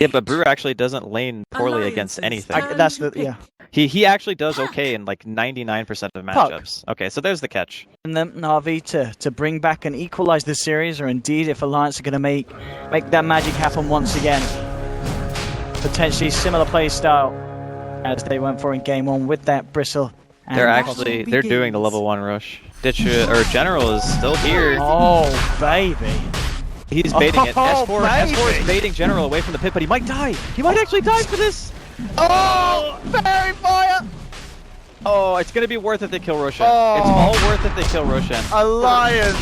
Yeah, but Brew actually doesn't lane poorly against anything. That's the, yeah. He actually does okay in like 99% of matchups. Okay, so there's the catch. And then Na'Vi to bring back and equalize this series, or indeed if Alliance are going to make that magic happen once again. Potentially similar play style as they went for in game 1 with that Bristle. They're doing the level 1 rush. General is still here. Oh, baby. He's baiting it. S4 baby. is baiting General away from the pit, but he might die. He might actually die for this. Oh, fairy fire! Oh, it's gonna be worth it to kill Roshan. Oh. It's all worth it to kill Roshan. Alliance!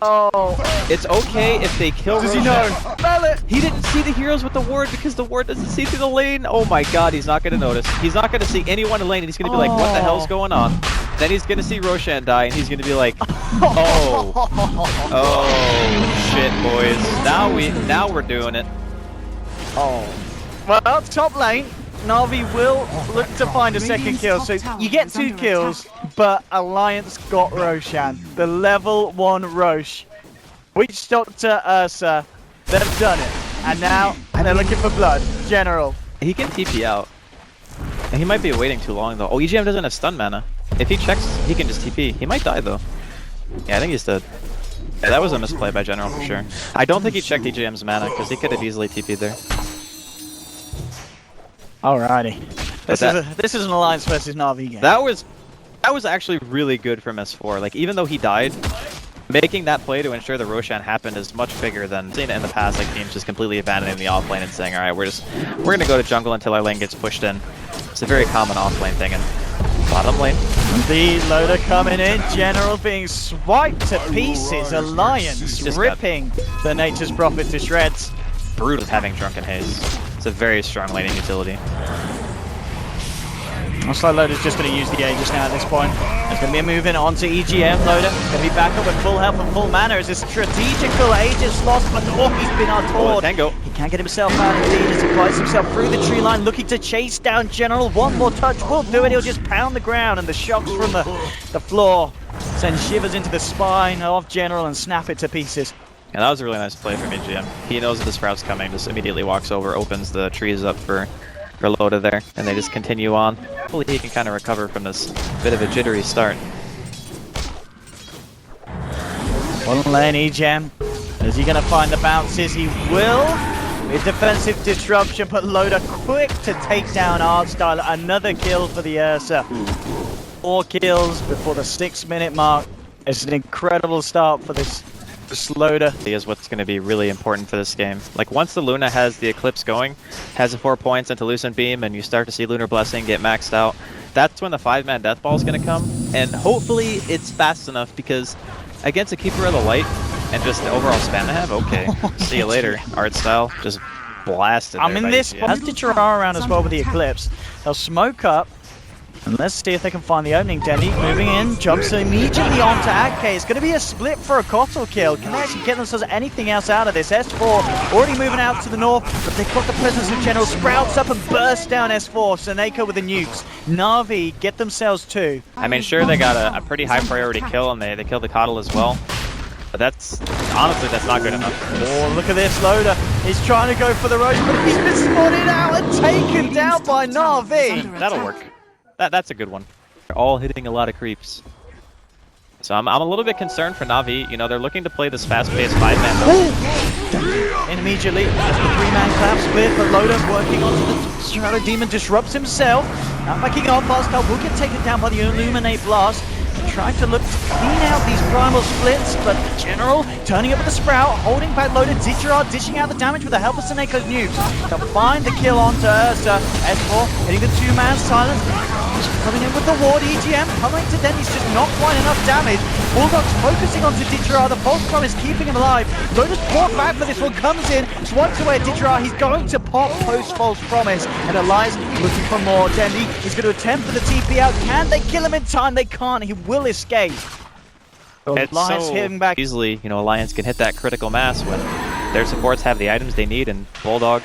Oh. It's okay if they kill Roshan. Does he know? Spell it! He didn't see the heroes with the ward because the ward doesn't see through the lane. Oh my god, he's not gonna notice. He's not gonna see anyone in lane and he's gonna be like, what the hell's going on? Then he's gonna see Roshan die and he's gonna be like, oh. Oh shit, boys. Now we're doing it. Oh. Well, top lane, Na'Vi will look to find a second kill. So you get 2 kills, but Alliance got Roshan. The level 1 Rosh. Witch Doctor Ursa, they've done it. And now they're looking for blood. General. He can TP out. And he might be waiting too long though. Oh, EGM doesn't have stun mana. If he checks, he can just TP. He might die though. Yeah, I think he's dead. Yeah, that was a misplay by General for sure. I don't think he checked EGM's mana because he could have easily TP'd there. Alrighty. This is an Alliance versus Na'Vi game. That was actually really good from S4. Like, even though he died, making that play to ensure the Roshan happened is much bigger than seen it in the past, like teams just completely abandoning the offlane and saying, alright, we're gonna go to jungle until our lane gets pushed in. It's a very common offlane thing in bottom lane. The Loda coming in, General being swiped to pieces, Alliance ripping the Nature's Prophet to shreds. Brood is having Drunken Haze. It's a very strong laning utility. Looks like Loda's just going to use the Aegis now at this point. There's going to be a move in onto EGM. Loda going to be back up with full health and full mana. It's a strategical Aegis lost, but he's been outtorn. He can't get himself out indeed as he fights himself through the tree line, looking to chase down General. One more touch will do it. He'll just pound the ground, and the shocks from the floor send shivers into the spine of General and snap it to pieces. Yeah, that was a really nice play from EGM. He knows that the sprout's coming, just immediately walks over, opens the trees up for Loda there, and they just continue on. Hopefully he can kind of recover from this bit of a jittery start. One lane EGM. Is he going to find the bounces? He will. With defensive disruption, but Loda quick to take down artstyle. Another kill for the Ursa. 4 kills before the 6-minute mark. It's an incredible start for this Loda. Is what's going to be really important for this game. Like, once the Luna has the Eclipse going, has the 4 points into Lucent Beam, and you start to see Lunar Blessing get maxed out, that's when the 5-man Death Ball is going to come. And hopefully it's fast enough, because against a Keeper of the Light and just the overall spam they have, okay, see you later. Artstyle just blasted. I mean, this has ditya-ra around as well with the Eclipse. They'll smoke up. And let's see if they can find the opening. Dendi moving in, jumps immediately onto Akke. It's going to be a split for a Kotal kill. Can they actually get themselves anything else out of this? S4 already moving out to the north, but they've got the presence of General. Sprouts up and bursts down S4. SoNNeikO with the nukes. Na'Vi get themselves 2. I mean, sure, they got a pretty high priority kill, and they killed the Kotal as well. But honestly, that's not good enough. Oh, look at this, Loda. He's trying to go for the Roche, but he's been spotted out and taken down by Na'Vi. That'll work. That's a good one. They're all hitting a lot of creeps. So I'm a little bit concerned for Na'Vi. You know, they're looking to play this fast-paced 5-man. And immediately, as the 3-man clap split, but Loda working onto the Shadow Demon disrupts himself. Now backing off, artstyle will get taken down by the Illuminate Blast. Trying to look to clean out these primal splits, but General turning up with the Sprout, holding back Loda. ditya-ra dishing out the damage with the help of SoNNeikO's nukes. They'll find the kill onto Ursa. S4 hitting the 2-man silence. Coming in with the ward, EGM coming to Dendi's just not quite enough damage. Bulldog's focusing onto ditya-ra, the False Promise keeping him alive. Loda's brought back for this one, comes in, swipes away at ditya-ra. He's going to pop post False Promise, and Alliance looking for more. Dendi is going to attempt for the TP out. Can they kill him in time? They can't. He will escape. Alliance hitting back easily. You know, Alliance can hit that critical mass when their supports have the items they need, and Bulldog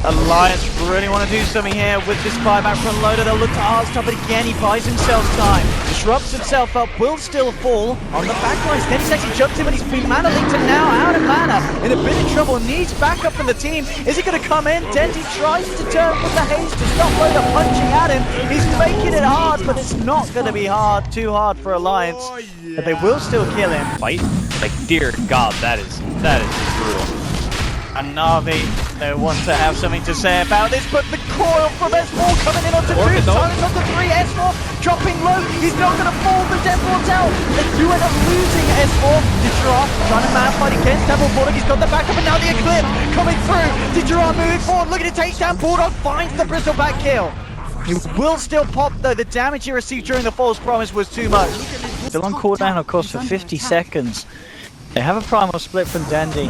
Alliance really want to do something here with this buyback from Loda. They'll look to artstyle, but again he buys himself time. Disrupts himself up, will still fall on the backlines. Then he's actually jumped in, but he's been mana linked and now out of mana. In a bit of trouble, needs backup from the team. Is he going to come in? Dendi tries to turn with the haste to stop Loda punching at him. He's making it hard, but it's not going to be too hard for Alliance. But they will still kill him. Fight? Like, dear God, that is brutal. And Na'Vi, they want to have something to say about this, but the coil from S4 coming in onto 2, silence onto 3, S4 dropping low, he's not going to fall, the death ball's out, they do end up losing S4, ditya-ra trying to man fight against AdmiralBulldog, he's got the backup and now the Eclipse coming through, ditya-ra moving forward, looking to take down Bulldog, finds the bristleback kill. He will still pop though, the damage he received during the false promise was too much. Still on cooldown of course for 50 seconds. They have a primal split from Dendi.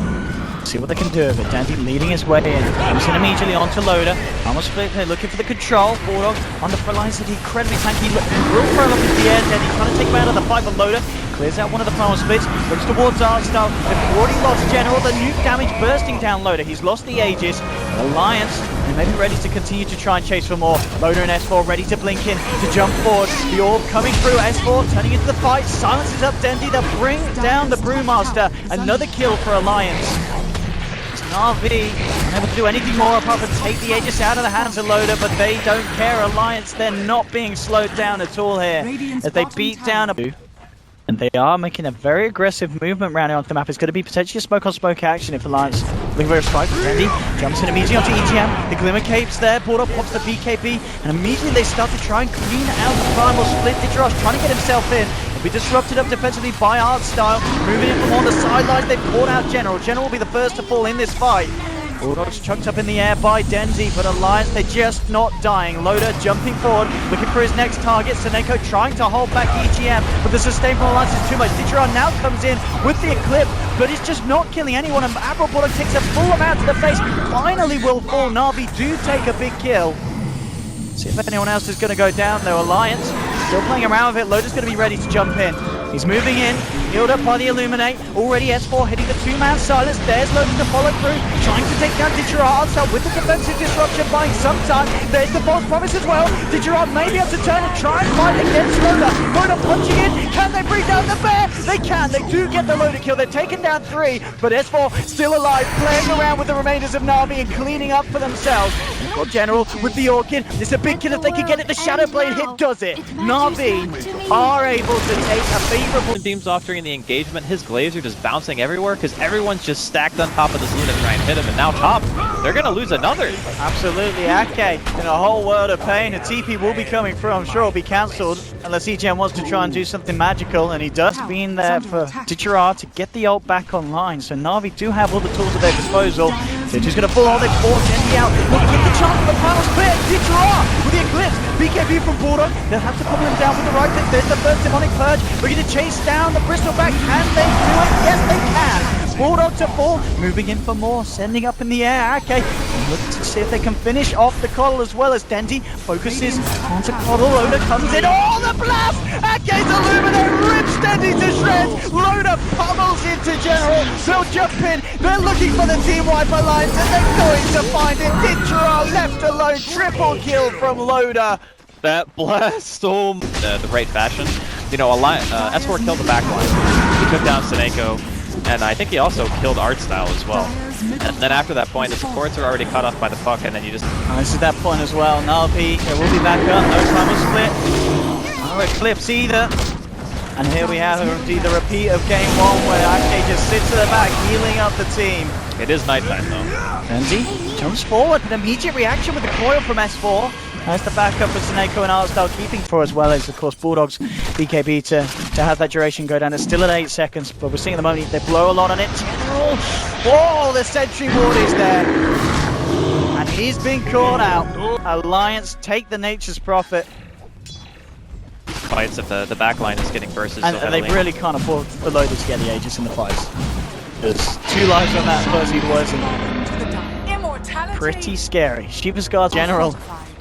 See what they can do with it. Dendi leading his way in. Comes in immediately onto Loda. Almost split. They're looking for the control. Bulldog on the front lines. Incredibly tanky. Real throw up into the air. Dendi trying to take him out of the fight, but Loda clears out one of the primal splits. Looks towards artstyle. They've already lost General. The nuke damage bursting down Loda. He's lost the Aegis. Alliance, they may be ready to continue to try and chase for more. Loda and S4 ready to blink in, to jump forward. The orb coming through, S4 turning into the fight, silences up Dendi, they'll bring down the Brewmaster. Another kill for Alliance. Na'Vi unable to do anything more apart from take the Aegis out of the hands of Loda, but they don't care. Alliance, they're not being slowed down at all here. As they beat down a... And they are making a very aggressive movement round onto the map. It's going to be potentially a smoke-on-smoke action if Alliance looking for a strike. Dendi jumps in immediately onto EGM. The Glimmer Cape's there. Bulldog pops the BKB. And immediately they start to try and clean out the primal split. ditya-ra trying to get himself in. He'll be disrupted up defensively by artstyle. Moving in from on the sidelines. They've caught out General. General will be the first to fall in this fight. Bulldog's chucked up in the air by Dendi, but Alliance, they're just not dying. Loda jumping forward, looking for his next target. SoNNeikO trying to hold back EGM, but the sustain from Alliance is too much. ditya-ra now comes in with the Eclipse, but he's just not killing anyone, and AdmiralBulldog takes a full amount to the face. Finally will fall. Na'Vi do take a big kill. See if anyone else is going to go down though. Alliance still playing around with it. Loda's going to be ready to jump in. He's moving in, healed up by the Illuminate. Already S4 hitting the two-man silence. There's Loda to follow through, trying to take down ditya-ra. artstyle with the defensive disruption, buying some time. There's the false promise as well. ditya-ra may be able to turn and try and fight against Loda. Loda punching in. Can they bring down the bear? They can. They do get the Loda kill. They're taking down 3, but S4 still alive, playing around with the remainders of Na'Vi and cleaning up for themselves. Got General with the Orchid. It's a big kill if they can get it. The Shadow Blade hit does it. Na'Vi are able to take a favorable beams off during the engagement. His glaives are just bouncing everywhere because everyone's just stacked on top of this Luna to try and hit him, and now top, they're gonna lose another. Absolutely, Akke in a whole world of pain. A TP will be coming through. I'm sure it'll be cancelled unless EGM wants to try and do something magical, and he does. Being there for ditya-ra to get the ult back online, so Na'Vi do have all the tools at their disposal. They're just gonna full on. They force Dendi out. Look at the chance for the final split. ditya-ra with the Eclipse. BKB from Bulldog. They'll have to pull him down with the right click. There's the first demonic purge. We're gonna chase down the bristleback. Can they do it? Yes, they can. Bulldog to fall. Moving in for more. Sending up in the air. Akke looking to see if they can finish off the coddle as well as Dendi focuses onto coddle. Loda comes in. Oh, the blast! Akke's Illuminate rips Dendi to shreds. Loda pummels into General. They'll jump in. They're looking for the team wipe Alliance, and they're going to find it. ditya-ra left alone. Triple kill from Loda. That blast stole the right fashion. You know, S4 killed the backline. He took down SoNNeikO, and I think he also killed artstyle as well. And then after that point, the supports are already cut off by the puck, and then you just... This is that point as well. Na'Vi, it will be back up. No primal split. No Eclipse either. And here we have the repeat of game 1 where Akke just sits at the back, healing up the team. It is nighttime though. Dendi jumps forward, an immediate reaction with the coil from S4. That's the backup for SoNNeikO and artstyle keeping for, as well as, of course, Bulldog's BKB to have that duration go down. It's still at 8 seconds, but we're seeing at the moment they blow a lot on it. General, oh, the sentry ward is there. And he's been caught out. Alliance take the nature's prophet. Fights if the backline is getting bursted so And they really can't afford for Loda to get the Aegis in the fights. There's 2 lives on that Fuzzy was pretty scary. Shiva's Guard General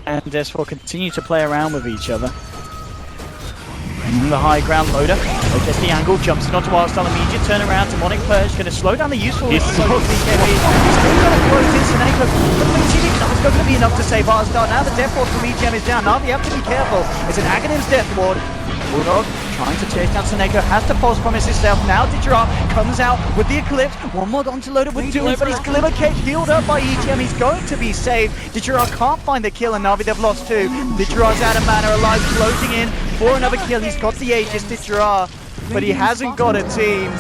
and S4 continue to play around with each other. On the high ground, Loda Gets the angle, jumps it onto artstyle, immediate turnaround. Demonic Purge going to slow down the useful. He's still going to close in SoNNeikO, but it's not going to be enough to save artstyle. Now the death ward from EGM is down. Now you have to be careful. It's an Aghanim's death ward. Bulldog trying to chase down SoNNeikO, has to false promise himself. Now ditya-ra comes out with the Eclipse. One more onto Loda would do it, but he's Glimmer Cape healed up by EGM. He's going to be saved. ditya-ra can't find the kill, and Na'Vi they've lost two. ditya-ra's out of mana, alive, closing in for another kill. He's got the Aegis, ditya-ra, but he hasn't got a team.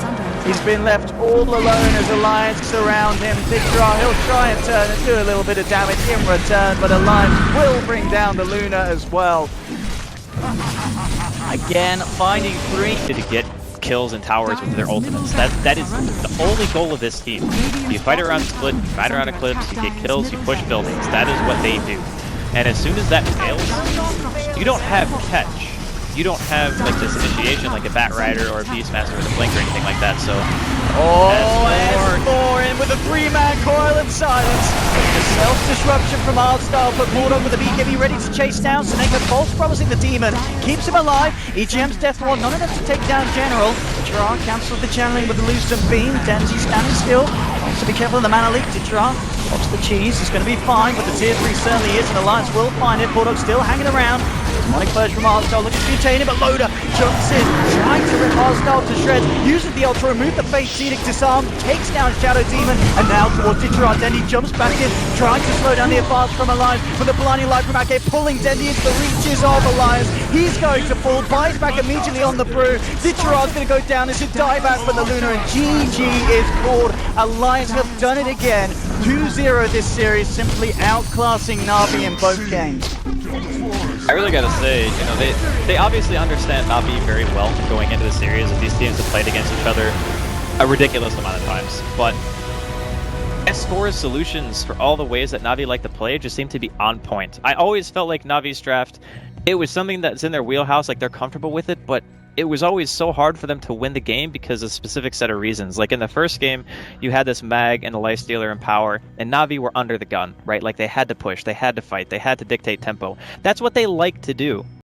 He's been left all alone as Alliance surround him. ditya-ra, he'll try and turn and do a little bit of damage in return, but Alliance will bring down the Luna as well. Again, finding three To get kills and towers with their ultimates. That is the only goal of this team. You fight around split, you fight around Eclipse, you get kills, you push buildings. That is what they do. And as soon as that fails, you don't have catch. You don't have like this initiation like a Bat Rider or a Beastmaster with a blink or anything like that, so... S4 in with a 3-man coil of silence. The self-disruption from artstyle, but Bulldog with the BKB ready to chase down. SoNNeikO false promising the demon, keeps him alive. EGM's death ward, not enough to take down General. ditya-ra cancels the channeling with the Lucent Beam. Dendi standing still. So be careful of the mana leak. ditya-ra pops the cheese, it's going to be fine, but the tier 3 certainly is, and Alliance will find it. Bulldog still hanging around. Demonic Purge from artstyle, looking to contain him, but Loda jumps in, trying to rip artstyle to shreds, uses the Ultra, remove the Fate Scenic disarm, takes down Shadow Demon, and now towards ditya-ra. Dendi jumps back in, trying to slow down the advance from Alliance, with a blinding light from Akke, pulling Dendi into the reaches of Alliance. He's going to fall, buys back immediately on the brew. ditya-ra's going to go down as a dieback from the Luna, and GG is called. Alliance have done it again. 2-0 this series, simply outclassing Na'Vi in both games. I really gotta say, you know, they obviously understand Na'Vi very well going into the series, as these teams have played against each other a ridiculous amount of times. But S4's solutions for all the ways that Na'Vi like to play just seem to be on point. I always felt like Na'Vi's draft, it was something that's in their wheelhouse, like they're comfortable with it, but it was always so hard for them to win the game because of a specific set of reasons. Like in the first game, you had this Mag and a Lifestealer in power, and Na'Vi were under the gun, right? Like they had to push, they had to fight, they had to dictate tempo. That's what they like to do.